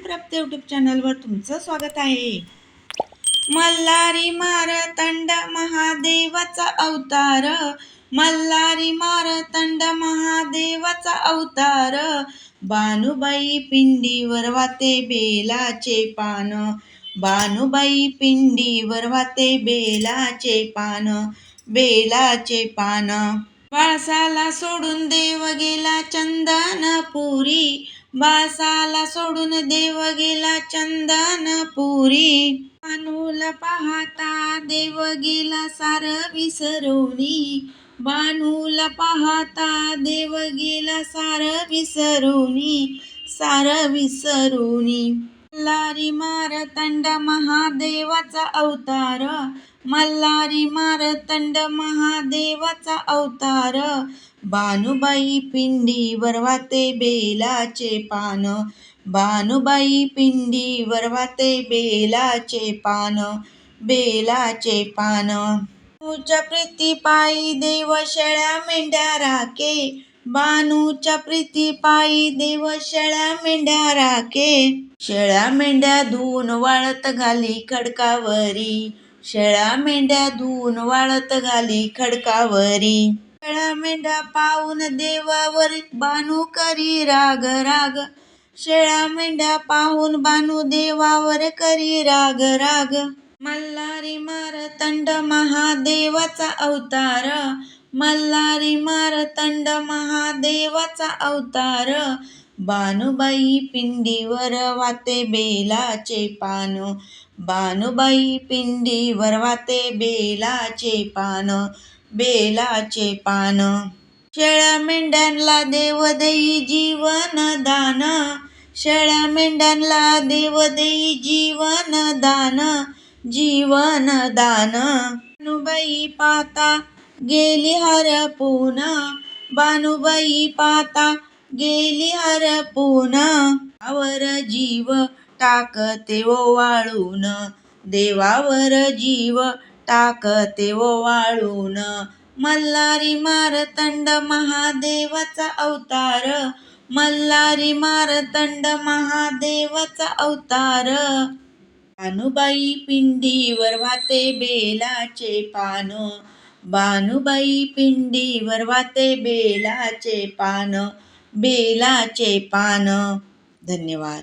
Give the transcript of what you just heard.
प्राप्त यूट्यूब चॅनलवर तुमचं स्वागत आहे. मल्हारी मारतंड महादेवाचा अवतार, मल्हारी मारतंड महादेवाचा अवतार. बानुबाई पिंडीवर वाते बेलाचे पान, बानुबाई पिंडीवर वाते बेलाचे पान, बेलाचे पान. बाळसाला सोडून देव गेला चंदनपुरी, बाळसाला सोडून देव गेला चंदनपुरी. बानूला पाहता देव गेला सार विसरुनी, बानूला पाहता देव गेला सार विसरुनी, सार विसरुनी. मल्हारी मारतंड महादेवाचा अवतार, मल्हारी मारतंड महादेवाचा अवतार. बानुबाई पिंडीवर वाते बेलाचे पान, बानुबाई पिंडीवर वाते बेलाचे पान, बेलाचे पान. बानूच्या प्रीतीपायी देव शेळ्या मेंढ्या राखे, बानूच्या प्रीतीपायी देव शेळ्या मेंढ्या राखे. शेळ्या मेंढ्या धुवून वाळत घाली खडकावरी, शेळ्या मेंढ्या धुवून वाळत घाली खडकावरी. शेळ्या मेंढ्या पाहून देवावर बानू करी राग राग, शेळ्या मेंढ्या पाहून बानू देवावर करी राग राग. मल्हारी मारतंड महादेवाचा अवतार, मल्हारी मारतंड महादेवाचा अवतार. बानुबाई पिंडीवर वाते बेलाचे पान, बानुबाई पिंडीवर वाते बेलाचे पान, बेलाचे पान. शेळ्या मेंढ्यांना देव देई जीवन दान, शेळ्या मेंढ्यांना देव देई जीवन दान, जीवन दान. बानुबाई पाहता गेली हरपून, बानुबाई पाहता गेली हरपून. देवावर जीव टाकते ओवाळून, देवावर जीव टाकते ओवाळून. मल्हारी मारतंड महादेवाचा अवतार, मल्हारी मारतंड महादेवाचा अवतार. बानुबाई पिंडीवर वाते बेलाचे पान, बानुबाई पिंडीवर वाते बेलाचे पान, बेलाचे पान. धन्यवाद.